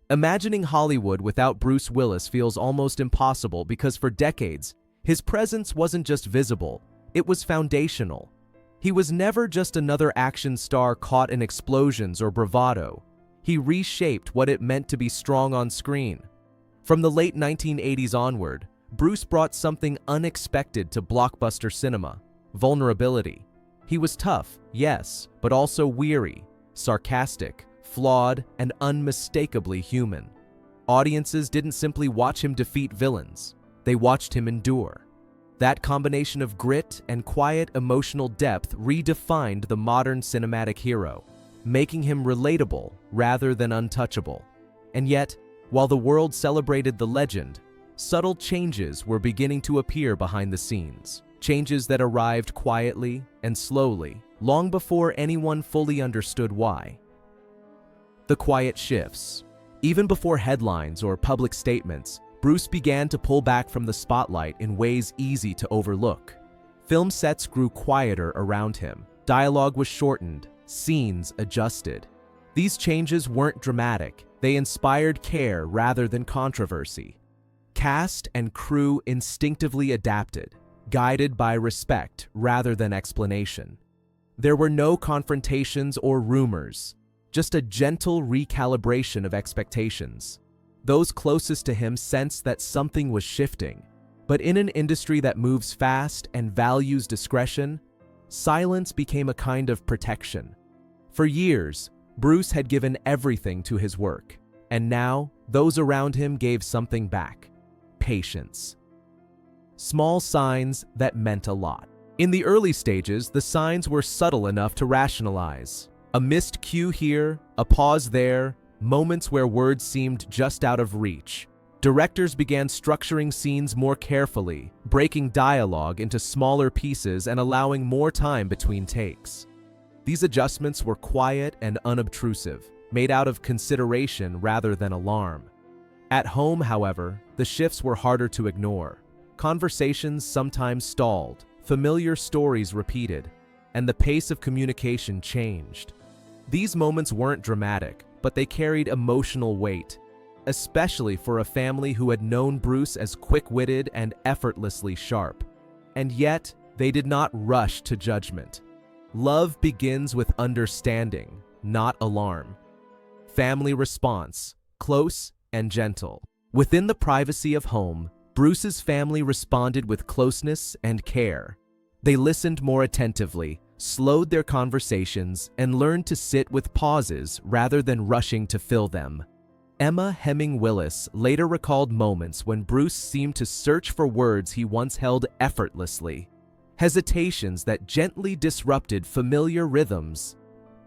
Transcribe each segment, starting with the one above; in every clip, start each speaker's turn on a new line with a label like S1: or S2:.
S1: Imagining Hollywood without Bruce Willis feels almost impossible because for decades, his presence wasn't just visible, it was foundational. He was never just another action star caught in explosions or bravado. He reshaped what it meant to be strong on screen. From the late 1980s onward, Bruce brought something unexpected to blockbuster cinema: vulnerability. He was tough, yes, but also weary, sarcastic, flawed, and unmistakably human. Audiences didn't simply watch him defeat villains, they watched him endure. That combination of grit and quiet emotional depth redefined the modern cinematic hero, making him relatable rather than untouchable. And yet, while the world celebrated the legend, subtle changes were beginning to appear behind the scenes. Changes that arrived quietly and slowly, long before anyone fully understood why. The quiet shifts. Even before headlines or public statements, Bruce began to pull back from the spotlight in ways easy to overlook. Film sets grew quieter around him. Dialogue was shortened, scenes adjusted. These changes weren't dramatic, they inspired care rather than controversy. Cast and crew instinctively adapted, guided by respect rather than explanation. There were no confrontations or rumors, just a gentle recalibration of expectations. Those closest to him sensed that something was shifting, but in an industry that moves fast and values discretion, silence became a kind of protection. For years, Bruce had given everything to his work, and now those around him gave something back: patience. Small signs that meant a lot. In the early stages, the signs were subtle enough to rationalize. A missed cue here, a pause there, moments where words seemed just out of reach. Directors began structuring scenes more carefully, breaking dialogue into smaller pieces and allowing more time between takes. These adjustments were quiet and unobtrusive, made out of consideration rather than alarm. At home, however, the shifts were harder to ignore. Conversations sometimes stalled, familiar stories repeated, and the pace of communication changed. These moments weren't dramatic, but they carried emotional weight, especially for a family who had known Bruce as quick-witted and effortlessly sharp. And yet, they did not rush to judgment. Love begins with understanding, not alarm. Family response, close and gentle. Within the privacy of home, Bruce's family responded with closeness and care. They listened more attentively, slowed their conversations, and learned to sit with pauses rather than rushing to fill them. Emma Hemming Willis later recalled moments when Bruce seemed to search for words he once held effortlessly, hesitations that gently disrupted familiar rhythms.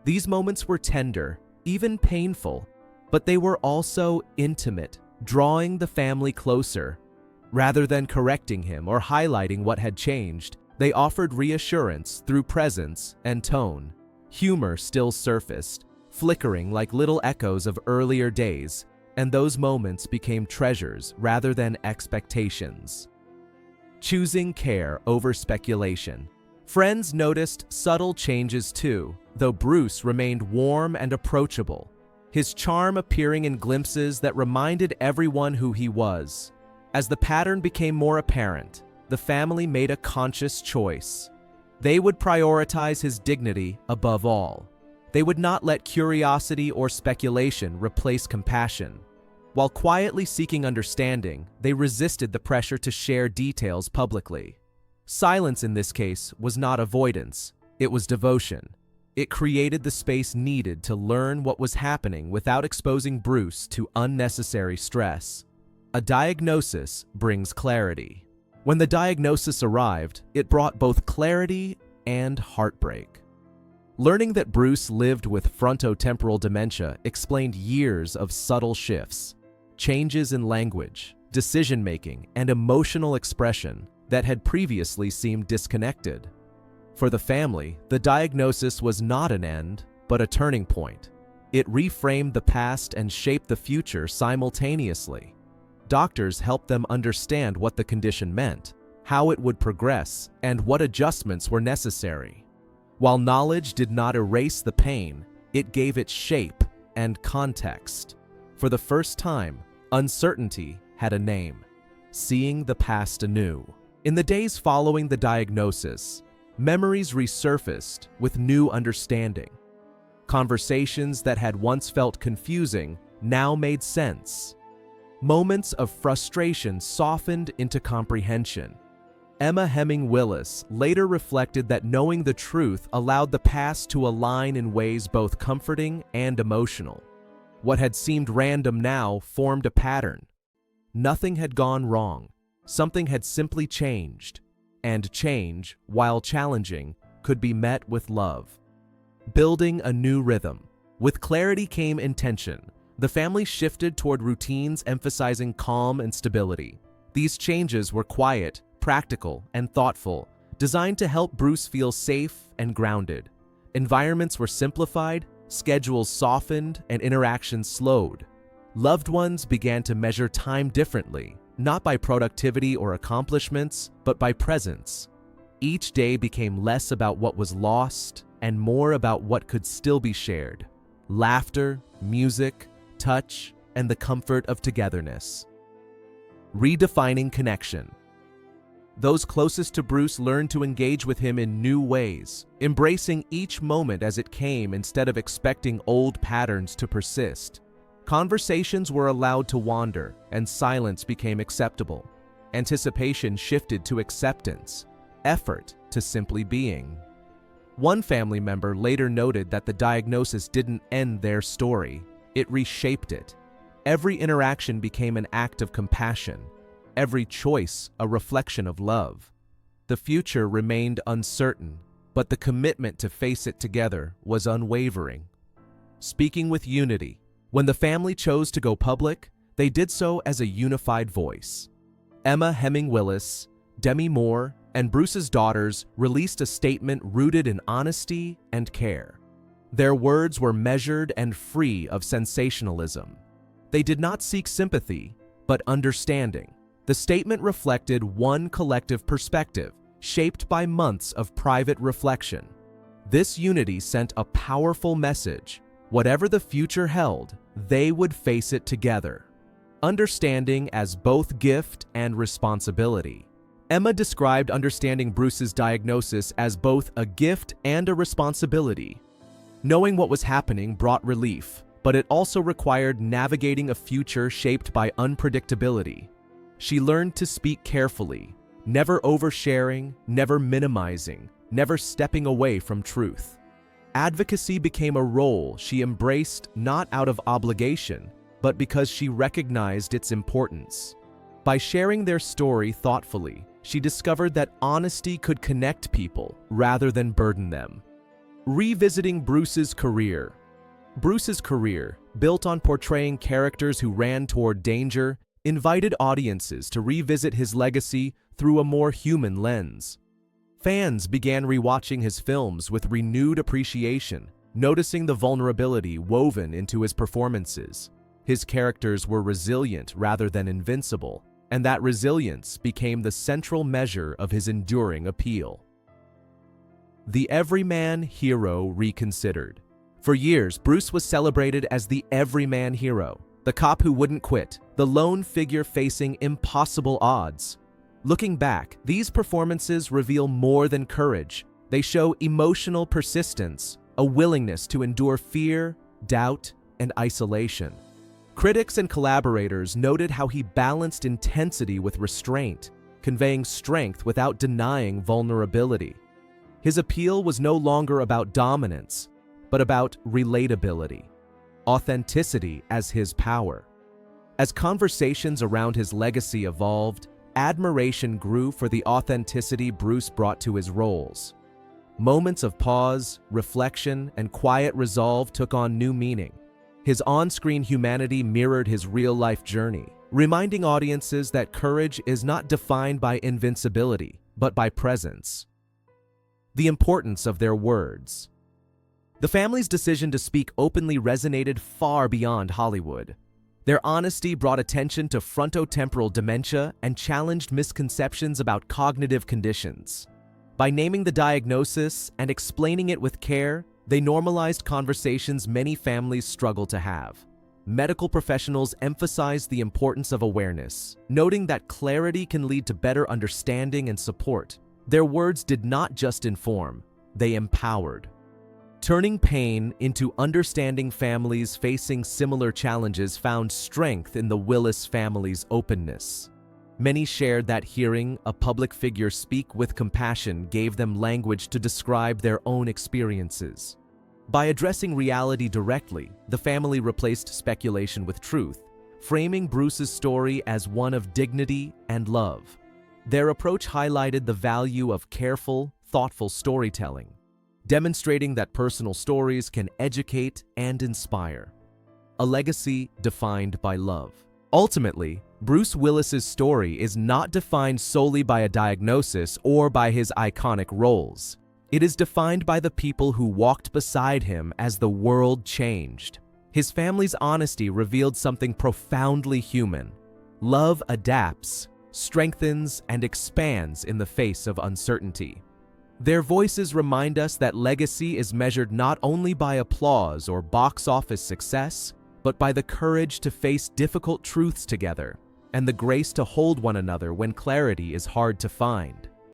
S1: These moments were tender, even painful, but they were also intimate, drawing the family closer. Rather than correcting him or highlighting what had changed, they offered reassurance through presence and tone. Humor still surfaced, flickering like little echoes of earlier days, and those moments became treasures rather than expectations. Choosing care over speculation. Friends noticed subtle changes too, though Bruce remained warm and approachable, his charm appearing in glimpses that reminded everyone who he was. As the pattern became more apparent, the family made a conscious choice. They would prioritize his dignity above all. They would not let curiosity or speculation replace compassion. While quietly seeking understanding, they resisted the pressure to share details publicly. Silence in this case was not avoidance, it was devotion. It created the space needed to learn what was happening without exposing Bruce to unnecessary stress. A diagnosis brings clarity. When the diagnosis arrived, it brought both clarity and heartbreak. Learning that Bruce lived with frontotemporal dementia explained years of subtle shifts, changes in language, decision-making, and emotional expression that had previously seemed disconnected. For the family, the diagnosis was not an end, but a turning point. It reframed the past and shaped the future simultaneously. Doctors helped them understand what the condition meant, how it would progress, and what adjustments were necessary. While knowledge did not erase the pain, it gave it shape and context. For the first time, uncertainty had a name: seeing the past anew. In the days following the diagnosis, memories resurfaced with new understanding. Conversations that had once felt confusing now made sense. Moments of frustration softened into comprehension. Emma Hemming Willis later reflected that knowing the truth allowed the past to align in ways both comforting and emotional. What had seemed random now formed a pattern. Nothing had gone wrong. Something had simply changed. And change, while challenging, could be met with love. Building a new rhythm. With clarity came intention. The family shifted toward routines emphasizing calm and stability. These changes were quiet, practical, and thoughtful, designed to help Bruce feel safe and grounded. Environments were simplified, schedules softened, and interactions slowed. Loved ones began to measure time differently, not by productivity or accomplishments, but by presence. Each day became less about what was lost and more about what could still be shared. Laughter, music, touch, and the comfort of togetherness. Redefining connection. Those closest to Bruce learned to engage with him in new ways, embracing each moment as it came instead of expecting old patterns to persist. Conversations were allowed to wander, and silence became acceptable. Anticipation shifted to acceptance, effort to simply being. One family member later noted that the diagnosis didn't end their story, it reshaped it. Every interaction became an act of compassion, every choice a reflection of love. The future remained uncertain, but the commitment to face it together was unwavering. Speaking with unity. When the family chose to go public, they did so as a unified voice. Emma Hemming Willis, Demi Moore, and Bruce's daughters released a statement rooted in honesty and care. Their words were measured and free of sensationalism. They did not seek sympathy, but understanding. The statement reflected one collective perspective, shaped by months of private reflection. This unity sent a powerful message. Whatever the future held, they would face it together. Understanding as both gift and responsibility. Emma described understanding Bruce's diagnosis as both a gift and a responsibility. Knowing what was happening brought relief, but it also required navigating a future shaped by unpredictability. She learned to speak carefully, never oversharing, never minimizing, never stepping away from truth. Advocacy became a role she embraced not out of obligation, but because she recognized its importance. By sharing their story thoughtfully, she discovered that honesty could connect people rather than burden them. Revisiting Bruce's career. Bruce's career, built on portraying characters who ran toward danger, invited audiences to revisit his legacy through a more human lens. Fans began rewatching his films with renewed appreciation, noticing the vulnerability woven into his performances. His characters were resilient rather than invincible, and that resilience became the central measure of his enduring appeal. The everyman hero reconsidered. For years, Bruce was celebrated as the everyman hero, the cop who wouldn't quit, the lone figure facing impossible odds. Looking back, these performances reveal more than courage. They show emotional persistence, a willingness to endure fear, doubt, and isolation. Critics and collaborators noted how he balanced intensity with restraint, conveying strength without denying vulnerability. His appeal was no longer about dominance, but about relatability, authenticity as his power. As conversations around his legacy evolved, admiration grew for the authenticity Bruce brought to his roles. Moments of pause, reflection, and quiet resolve took on new meaning. His on-screen humanity mirrored his real-life journey, reminding audiences that courage is not defined by invincibility, but by presence. The importance of their words. The family's decision to speak openly resonated far beyond Hollywood. Their honesty brought attention to frontotemporal dementia and challenged misconceptions about cognitive conditions. By naming the diagnosis and explaining it with care, they normalized conversations many families struggle to have. medical professionals emphasized the importance of awareness, noting that clarity can lead to better understanding and support. Their words did not just inform, they empowered. Turning pain into understanding, families facing similar challenges found strength in the Willis family's openness. Many shared that hearing a public figure speak with compassion gave them language to describe their own experiences. By addressing reality directly, the family replaced speculation with truth, framing Bruce's story as one of dignity and love. Their approach highlighted the value of careful, thoughtful storytelling, demonstrating that personal stories can educate and inspire. A legacy defined by love. Ultimately, Bruce Willis's story is not defined solely by a diagnosis or by his iconic roles. It is defined by the people who walked beside him as the world changed. His family's honesty revealed something profoundly human. Love adapts, strengthens, and expands in the face of uncertainty. Their voices remind us that legacy is measured not only by applause or box office success, but by the courage to face difficult truths together and the grace to hold one another when clarity is hard to find.